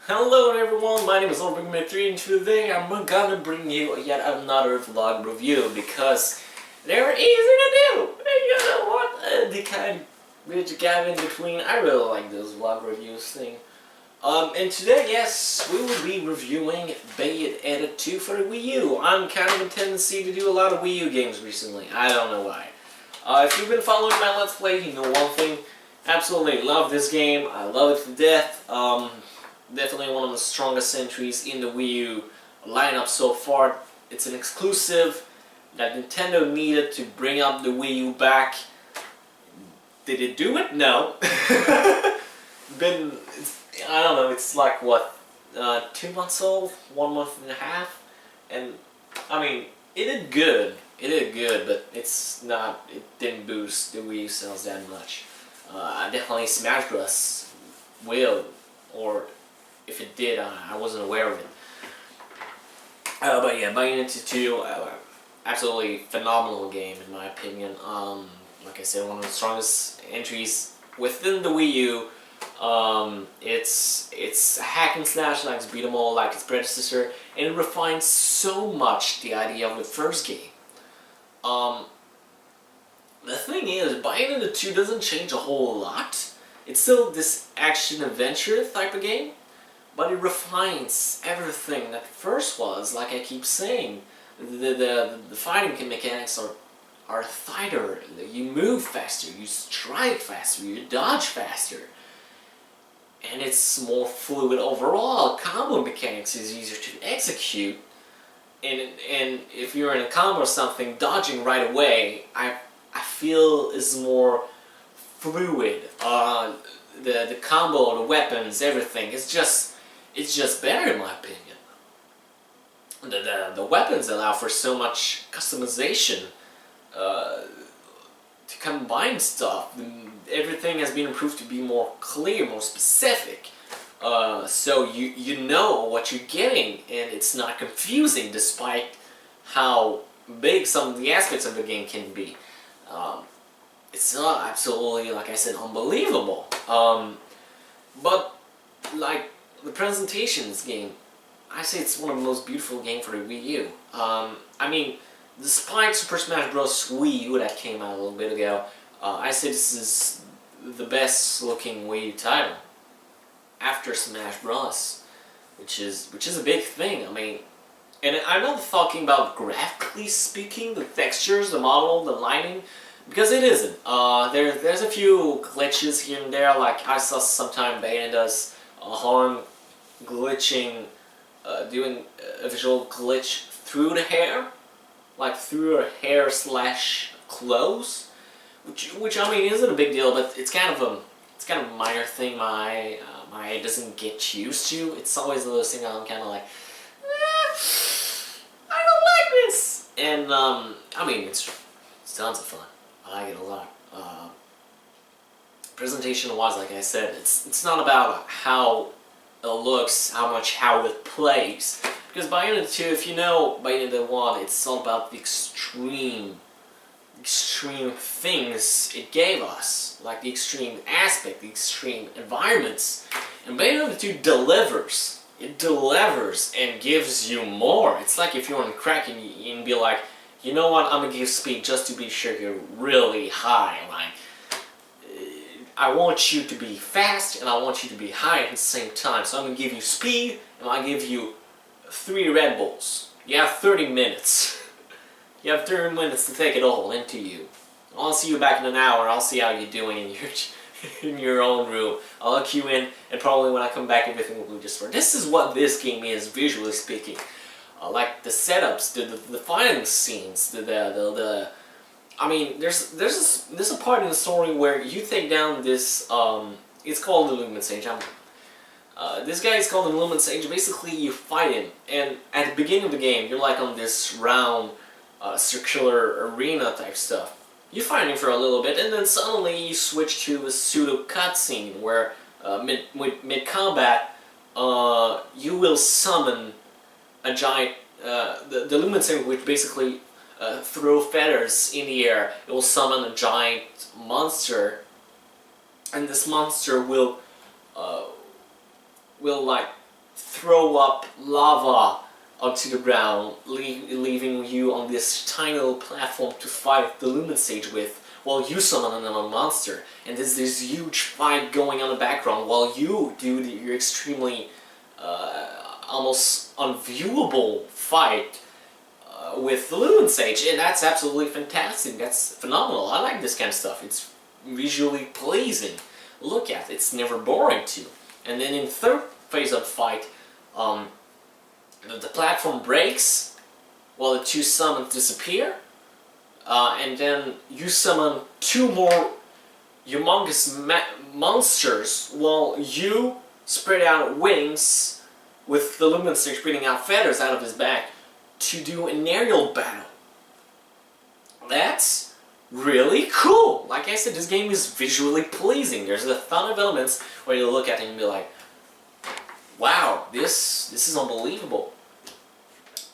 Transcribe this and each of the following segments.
Hello everyone, my name is OTG3 and today I'm gonna bring you yet another vlog review because they're easy to do. And you know what? The kind which gap in between, I really like those vlog reviews thing. And today, yes, we will be reviewing Bayonetta 2 for the Wii U. I'm kind of a tendency to do a lot of Wii U games recently. I don't know why. If you've been following my Let's Play, you know one thing. Absolutely love this game. I love it to death. Definitely one of the strongest entries in the Wii U lineup so far. It's an exclusive that Nintendo needed to bring up the Wii U back. Did it do it? No. I don't know, it's like what, 2 months old? 1 month and a half? And, I mean, it did good. It did good, but it didn't boost the Wii U sales that much. Definitely Smash Bros. Will, or if it did, I wasn't aware of it. But yeah, Bayonetta 2, absolutely phenomenal game in my opinion. Like I said, one of the strongest entries within the Wii U. It's a hack and slash like it's beat 'em all like its predecessor, and it refines so much the idea of the first game. The thing is, Bayonetta 2 doesn't change a whole lot. It's still this action-adventure type of game, but it refines everything that first was, like I keep saying. The fighting mechanics are tighter, you move faster, you strike faster, you dodge faster. And it's more fluid overall. Combo mechanics is easier to execute. And if you're in a combo or something, dodging right away, I feel is more fluid. The combo, the weapons, everything, it's just better in my opinion. The weapons allow for so much customization to combine stuff. Everything has been improved to be more clear, more specific. So you know what you're getting, and it's not confusing despite how big some of the aspects of the game can be. It's not absolutely, like I said, unbelievable. But like the presentation in this game, I say it's one of the most beautiful games for the Wii U. I mean, despite Super Smash Bros. Wii U that came out a little bit ago, I say this is the best looking Wii U title after Smash Bros. Which is a big thing. I mean, and I'm not talking about graphically speaking, the textures, the model, the lighting, because it isn't. There's a few glitches here and there, like I saw sometime Bayonetta's horn glitching, doing a visual glitch through the hair, like through her hair slash clothes, which I mean isn't a big deal, but it's kind of a minor thing my eye doesn't get used to. It's always those things I'm kind of like, I don't like this, and I mean it's tons of fun. I like it a lot. Presentation-wise, like I said, it's not about how it looks, how it plays. Because Bayonetta 2, if you know Bayonetta 1, it's all about the extreme things it gave us. Like the extreme aspect, the extreme environments. And Bayonetta 2 delivers. It delivers and gives you more. It's like if you're on crack and you be like, you know what, I'm gonna give speed just to be sure you're really high. Like, I want you to be fast and I want you to be high at the same time. So I'm gonna give you speed and I'll give you 3 Red Bulls. You have 30 minutes. You have 30 minutes to take it all into you. I'll see you back in an hour. I'll see how you're doing in your own room. I'll look you in, and probably when I come back, everything will be just fine. This is what this game is, visually speaking. Like the setups, the fighting scenes, I mean, there's a part in the story where you take down this. It's called the Lumen Sage. This guy is called the Lumen Sage. Basically, you fight him, and at the beginning of the game, you're like on this round, circular arena type stuff. You fight him for a little bit, and then suddenly you switch to a pseudo cutscene where mid combat, you will summon a giant. The Lumen Sage, which basically throw feathers in the air. It will summon a giant monster, and this monster will like throw up lava onto the ground, leaving you on this tiny little platform to fight the Lumen stage with, while you summon another monster. And there's this huge fight going on in the background while you do your extremely almost unviewable fight with the Lumen stage. And that's absolutely fantastic. That's phenomenal. I like this kind of stuff. It's visually pleasing. Look at it. It's never boring too. And then in the third phase of the fight, the platform breaks while the two summons disappear, and then you summon two more humongous monsters while you spread out wings with the Lumen stage spreading out feathers out of his back to do an aerial battle. That's really cool. Like I said, this game is visually pleasing. There's a ton of elements where you look at it and be like, wow, this is unbelievable.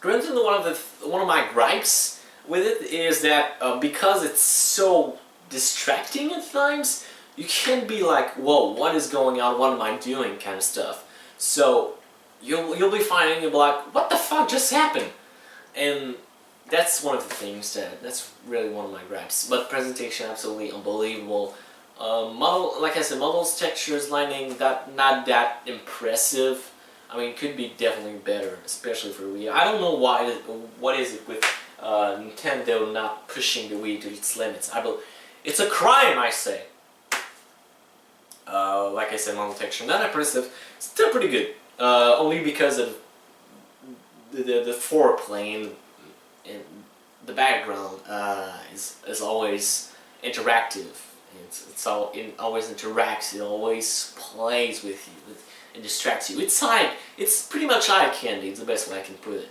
Granted, one of my gripes with it is that because it's so distracting at times, you can be like, whoa, what is going on? What am I doing? Kind of stuff. So you'll be finding you'll be like, what the fuck just happened? And that's one of the things that's really one of my gripes. But presentation, absolutely unbelievable. Model, like I said, models, textures, lighting, not that impressive. I mean, it could be definitely better, especially for Wii. I don't know why. What is it with Nintendo not pushing the Wii to its limits? It's a crime, I say. Like I said, model texture not impressive. Still pretty good. Only because of the foreplay and the background is always interactive. It always interacts. It always plays with you. It distracts you. It's pretty much eye candy. It's the best way I can put it.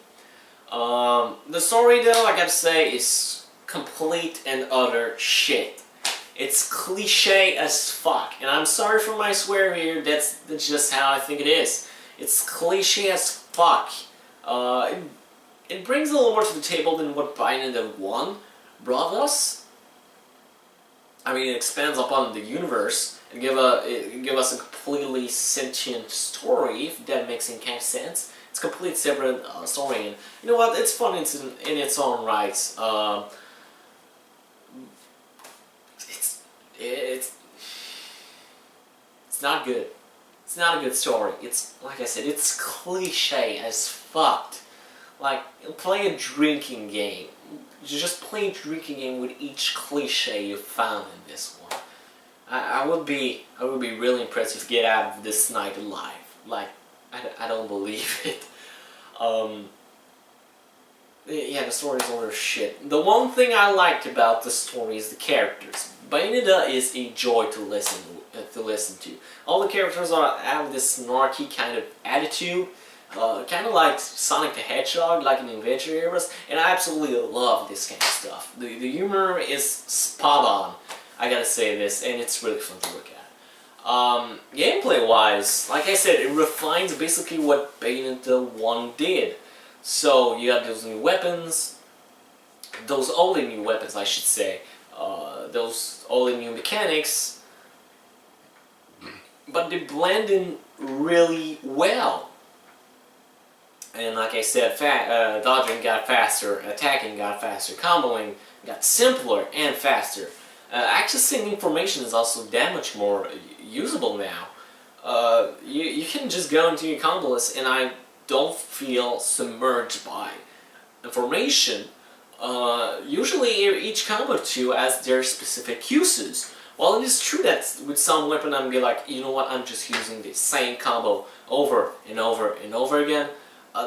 The story, though, I gotta say, is complete and utter shit. It's cliche as fuck, and I'm sorry for my swear here. That's just how I think it is. It's cliche as fuck. It brings a little more to the table than what Bayonetta 1 brought us. I mean, it expands upon the universe and give us a completely sentient story, if that makes any kind of sense. It's a complete separate story, and you know what? It's fun in its own rights. It's not good. It's not a good story. It's, like I said, it's cliche as fuck. Like, play a drinking game. You just play a drinking game with each cliche you found in this one. I would be really impressed if you get out of this night alive. Like, I don't believe it. Yeah, the story's all shit. The one thing I liked about the story is the characters. Bayonetta is a joy to listen to. All the characters have this snarky kind of attitude, kind of like Sonic the Hedgehog, like in the Adventure Eras, and I absolutely love this kind of stuff. The humor is spot on, I gotta say this, and it's really fun to look at. Gameplay-wise, like I said, it refines basically what Bayonetta 1 did. So you have those new weapons, those only new weapons I should say, those only new mechanics, but they blend in really well. And like I said, dodging got faster, attacking got faster, comboing got simpler and faster. Accessing information is also that much more usable now. You can just go into your combo list, and I don't feel submerged by information. Usually each combo too has their specific uses. While it is true that with some weapon I'm be like, you know what, I'm just using the same combo over and over and over again.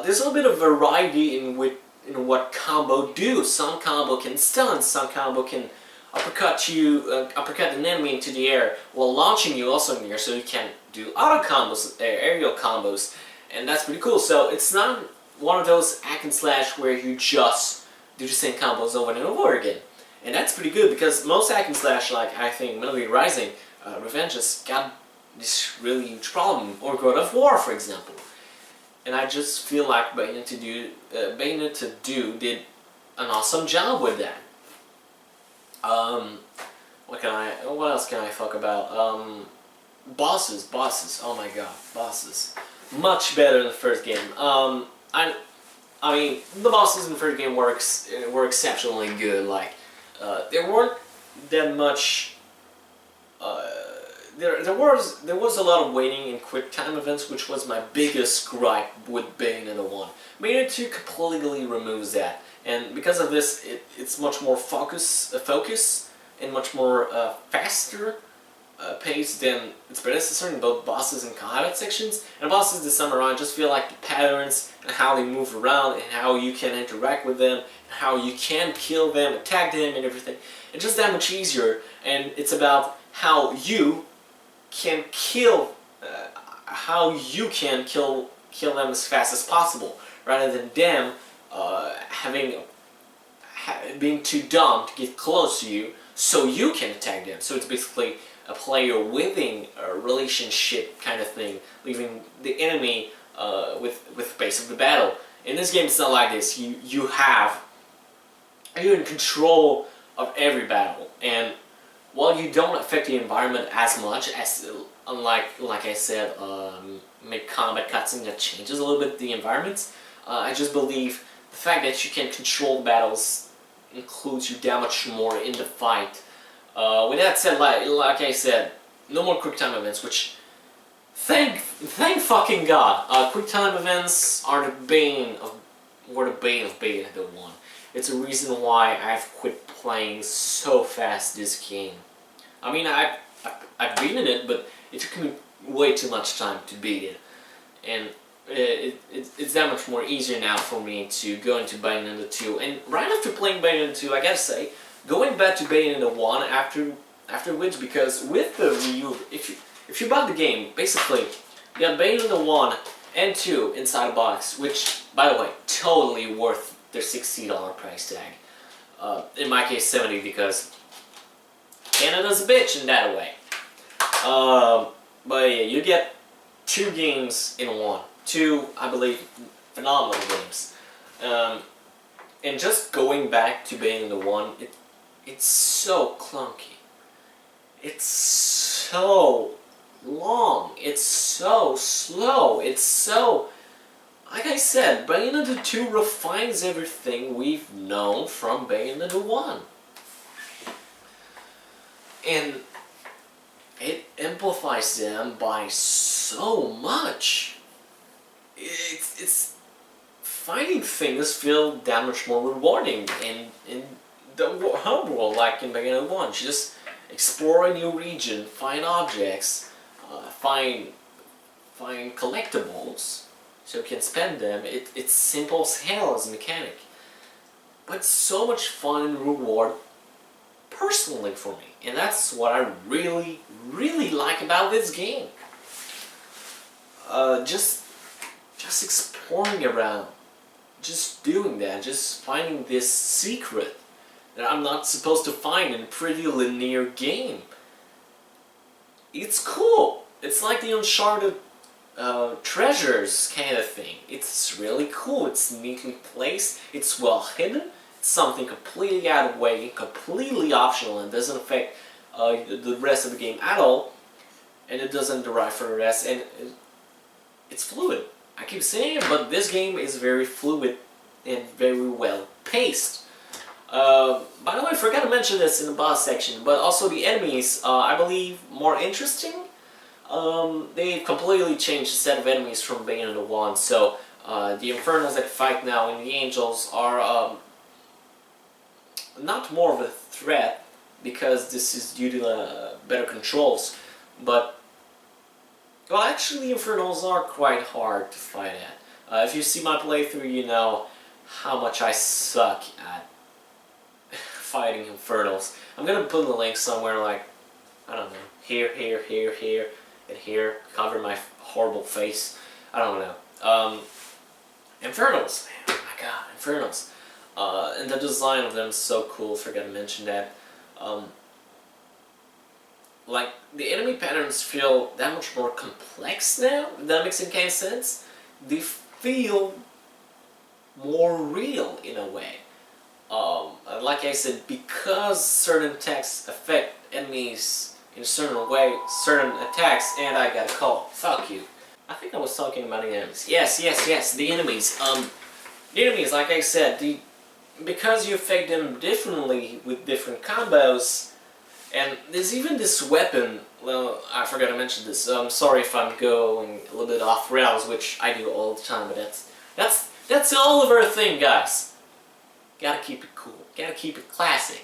There's a little bit of variety in what combo do. Some combo can stun, some combo can uppercut an enemy into the air while launching you also in the air, so you can do auto combos, aerial combos, and that's pretty cool. So it's not one of those hack and slash where you just do the same combos over and over again. And that's pretty good, because most hack and slash, like I think Metal Gear Rising, Revenge has got this really huge problem, or God of War, for example. And I just feel like Bayonetta 2 did an awesome job with that. What else can I talk about? Bosses, oh my god, bosses. much better than the first game. I mean, the bosses in the first game were exceptionally good. Like, there weren't that much. There was a lot of waiting and quick time events, which was my biggest gripe with Bayonetta 1. Bayonetta 2 completely removes that, and because of this, it's much more focus and much more faster pace than its predecessor in both bosses and combat sections. And bosses this time around just feel like the patterns and how they move around and how you can interact with them and how you can kill them, attack them, and everything. It's just that much easier, and it's about how you can kill them as fast as possible, rather than them being too dumb to get close to you so you can attack them. So it's basically a player-winning relationship kind of thing, leaving the enemy with the pace of the battle. In this game, it's not like this. You're in control of every battle, and while you don't affect the environment as much as, like I said, make combat cutscene that changes a little bit the environments, I just believe the fact that you can control battles includes you that much more in the fight. With that said, like I said, no more quick time events, which thank fucking God. Quick time events are the bane of Bayonetta 1. It's a reason why I've quit playing so fast this game. I mean, I've beaten it, but it took me way too much time to beat it, and it's that much more easier now for me to go into Bayonetta 2. And right after playing Bayonetta 2, I gotta say, going back to Bayonetta 1 afterwards, because with the review, if you bought the game, basically you got Bayonetta 1 and 2 inside a box, which, by the way, totally worth their $60 price tag. In my case, 70, because Canada's a bitch in that way. But yeah, you get 2 games in one. 2, I believe, phenomenal games. And just going back to Bayonetta 1, it's so clunky. It's so long. It's so slow. It's so... Like I said, Bayonetta 2 refines everything we've known from Bayonetta 1. And it amplifies them by so much. It's finding things feel that much more rewarding in the hub world, like in Bayonetta 1. You just explore a new region, find objects, find collectibles, so you can spend them. It's simple as hell as a mechanic, but it's so much fun and reward personally for me, and that's what I really, really like about this game. Just exploring around, just doing that, just finding this secret that I'm not supposed to find in a pretty linear game. It's cool. It's like the Uncharted treasures kind of thing. It's really cool. It's neatly placed. It's well hidden. It's something completely out of the way, completely optional, and doesn't affect the rest of the game at all. And it doesn't derive from the rest. And it's fluid. I keep saying it, but this game is very fluid and very well paced. By the way, I forgot to mention this in the boss section, but also the enemies, I believe, more interesting. They've completely changed the set of enemies from Bayonetta 1, so the Infernals that fight now and the Angels are not more of a threat, because this is due to better controls, but well, actually the Infernals are quite hard to fight at. If you see my playthrough, you know how much I suck at fighting Infernals. I'm gonna put the link somewhere, like, I don't know, here, and here, cover my horrible face. I don't know. Infernals, man, oh my god, Infernals. And the design of them is so cool, forgot to mention that. Like, the enemy patterns feel that much more complex now, if that makes any kind of sense. They feel more real in a way. Like I said, because certain attacks affect enemies in a certain way, certain attacks, and I got a call. Fuck you. I think I was talking about the enemies. Yes, yes, yes, the enemies. The enemies, like I said, because you affect them differently with different combos, and there's even this weapon. Well, I forgot to mention this. I'm sorry if I'm going a little bit off rails, which I do all the time, but that's all of our thing, guys. Gotta keep it cool. Gotta keep it classy.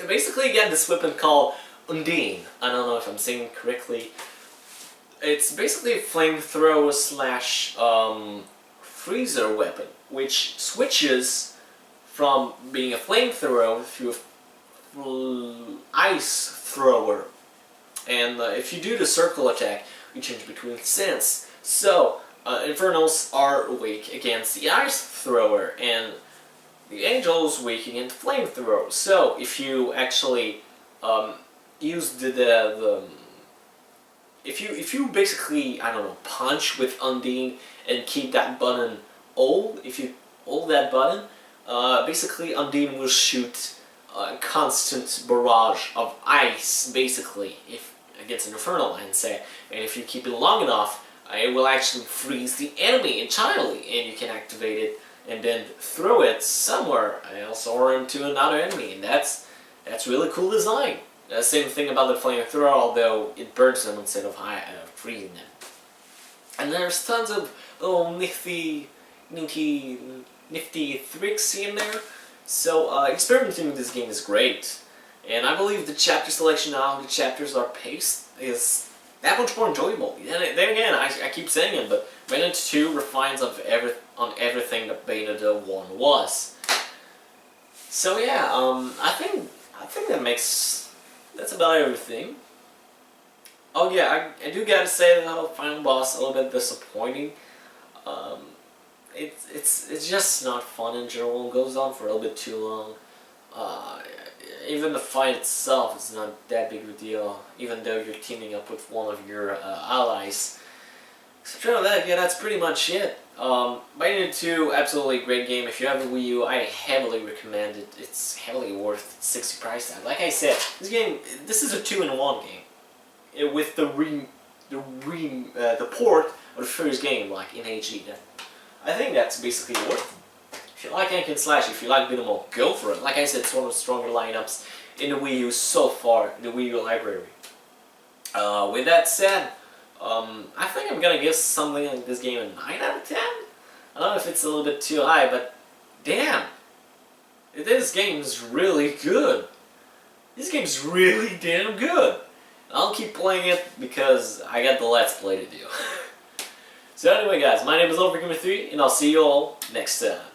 Basically, you get this weapon called Undine. I don't know if I'm saying it correctly. It's basically a flamethrower slash freezer weapon, which switches from being a flamethrower to a ice thrower. And if you do the circle attack, you change between stance. So Infernals are weak against the ice thrower, and the Angels weak against flamethrower. So if you actually use if you basically, I don't know, punch with Undine and keep that button hold, if you hold that button, basically Undine will shoot a constant barrage of ice, basically, if against an Infernal, and if you keep it long enough, it will actually freeze the enemy entirely, and you can activate it and then throw it somewhere else or into another enemy, and that's really cool design. Same thing about the flamethrower, although it burns them instead of freezing them. And there's tons of little nifty tricks in there. So experimenting with this game is great, and I believe the chapter selection, how the chapters are paced, is that much more enjoyable. And then again, I keep saying it, but Bayonetta 2 refines on everything that Bayonetta 1 was. So yeah, I think that's about everything. Oh yeah, I do gotta say that the final boss a little bit disappointing. It's just not fun in general. It goes on for a little bit too long. Even the fight itself is not that big of a deal, even though you're teaming up with one of your allies. So yeah, that's pretty much it. Bayonetta 2, absolutely great game. If you have a Wii U, I heavily recommend it. It's heavily worth the 60 price tag. Like I said, this is a 2-in-1 game, with the port of the first game, like in HD. I think that's basically worth it. If you like hack and slash, if you like beat 'em all, go for it. Like I said, it's one of the stronger lineups in the Wii U so far, in the Wii U library. With that said, I think I'm gonna give something like this game a 9 out of 10. I don't know if it's a little bit too high, but damn, this game is really good. This game's really damn good. I'll keep playing it because I got the Let's Play to do. So anyway guys, my name is Overgamer3, and I'll see you all next time.